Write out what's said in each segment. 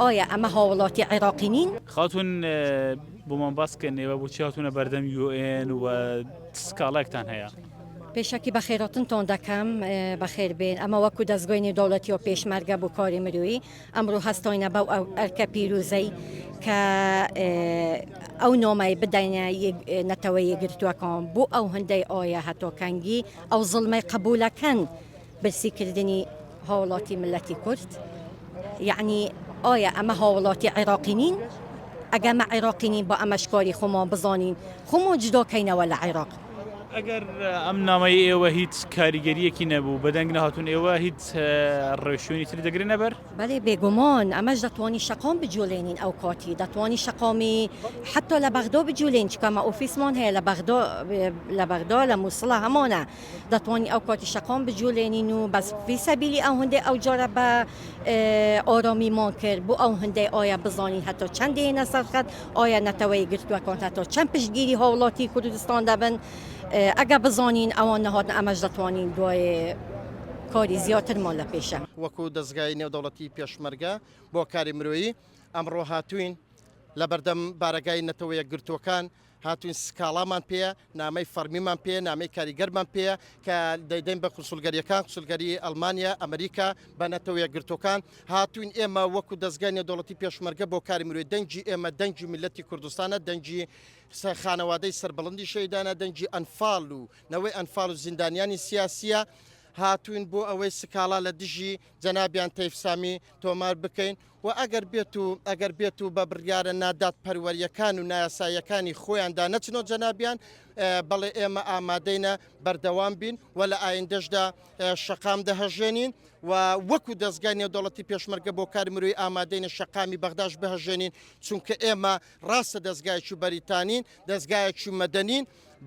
ئایا ئەمە هاوڵاتی عێراقی نین؟ خاتون بۆمان باسکردنەوە بۆچی هاتوونە بەردەم UN و سکاڵێکتان هەیە. پێشکی بە خێراتنتان دەکەم بەخێر بێن ئەمە وەکو دەستگۆی نێودەوڵەتی و پێشمەرگە بۆ کاری مروی ئەمڕۆ هەستۆینە بەو ئەرکە پیرۆزەی کە ئەو نۆمای بدەینە نەتەوەی یەکگرتووەکان بۆ ئەو هەندەی ئایا هەتۆکەنگی ئەو زڵمەی قبولەکەن برسیکردنی هاوڵاتی ملەتی کورد یعنی ئایا ئەمە هاوڵاتی عێراقی نین؟ ئەگەمە عێراقی نین بە ئەمەشکاری خۆمان بزانین خۆمان جداکەینەوە لە عێراق. ئەگەر ئەم نامەی ئێوە هیچ کاریگەریەکی نەبوو بەدەنگ نەهاتون ئێوە هیچ ڕێشوێنی تر دەگرێنە بەر؟ بەڵێ بێگومان ئەمەش دەتوانی شەقام بجوڵێنین ئەو کاتی دەتوانی شەقامی حتا لە بەغدا بجوڵێن چکەمە ئۆفیسمان هەیە لە بەغدا لە مووسڵە هەمانە دەتوانی ئەو کاتی شەقام بجوڵێنین و بەس فی سەبیلی ئەو هەندێک ئەو جارە بە ئارامیمان کرد بۆ ئەو هەندەی ئایا بزانین هەتا چەند دێنە سەرخەت ئایا نەتەوەی گرتووەکان هەتا چەند پشتگیری هاوڵاتی کوردستان دەبن ئەگە بزانین ئەوان نەهاتن ئەمەش دەتوانین دوای کاری زیاترمان لە پێشە. وەکو دەستگای نێودەوڵەتی پێشمەرگە بۆ کاری مرۆیی ئەمڕۆ هاتوین لە بەردەم بارەگای نەتەوە یەکگرتووەکان هاتوین سکاڵامان پێە نامەی فەرمیمان پێ نامەی کاریگەرمان پێە کە دەیدەین بە قوسولگەریەکان قوسولگەری ئەڵمانیا ئەمریکا بە نەتەوە یەکگرتوەکان هاتوین ئێمە وەکو دەستگای نێودەوڵەتی پێشمەرگە بۆ کاری مرۆیی دەنگی ئێمە دەنگی میلەتی کوردستانە دەنگی خانەوادەی سەربەڵندی شەیدانە دەنگی ئەنفاڵ و نەوەی ئەنفاڵ و زیندانیانی سیاسیە هاتوین بۆ ئەوەی سکاڵا لە دژی جەنابیان تەیفسامی تۆمار بکەین و ئەگەر بێت و بە بڕیارە نادات پەروەریەکان و نایاساییەکانی خۆیاندا نەچنەوە جەنابیان بەڵێ ئێمە ئامادەینە بەردەوام بین و لە ئایندەشدا شەقام دەهەژێنین و وەکو دەستگای نێودەوڵەتی پێشمەرگە بۆ کاری مرۆیی ئامادەینە شەقامی بەغداش بەهەژێنین چونکە ئێمە ڕاستە دەستگایەکی بەریتانین دەستگایەکی مەدەنین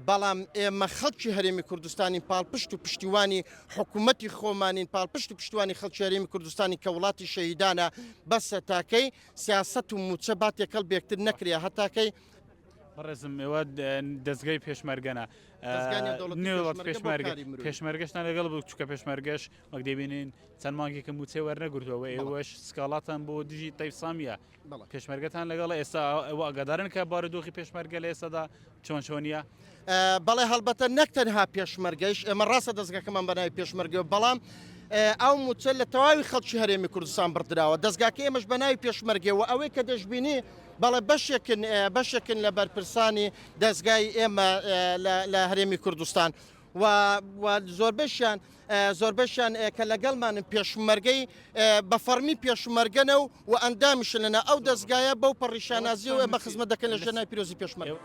بەڵام ئێمە خەڵکی هەرێمی کوردستانی پاڵپشت و پشتیوانی حکوومەتی خۆمانین پاڵپشت و پشتیوانی خەڵکی هەرێمی کوردستانی کە وڵاتی شەهیدانە بەسە تاکەی سیاست و موچە باتێکەڵ بێکتر نەکرێ هەتاکەی بەڕێزم ئێوە دەستگای پێشمەرگەنە نێوەڵات پێشمەرگەشتان لەگەڵ بوو چکە پێشمەرگەش وەک دەبینین چەند مانگێکم موچێ وەرنەگرتوەوە ئێوەش سکاڵاتان بۆ دژی تەیفسامیە پێشمەرگەتان لەگەڵ ئێستا ئەوە ئەگەدارن کە بارودۆخی پێشمەرگە لە ئێستادا چۆنیە؟ بەڵێ هەڵبەتە نەکتەنها پێشمەرگەیش ئێمە ڕاستە دەستگاکەمان بەناوی پێشمەرگەوە بەڵام ئەو موچە لە تەواوی خەڵکی هەرێمی کوردستان بردراوە دەستگاکە ئێمەش بەناوی پێشمەرگەوە ئەوەی کە دەشبینی بەڵێ بەشێکن لە بەرپرسانی دەستگای ئێمە لە هەرێمی کوردستان و زۆربەشیان کە لەگەڵمانن پێشمەرگەی بە فەرمی پێشمەرگەنە و ئەندامیشن لەنا ئەو دەستگایە بەو پەڕیشانازی و ئێمە خزمەت دەکەن لە ژێنای پیرۆزی پێشمەرگ.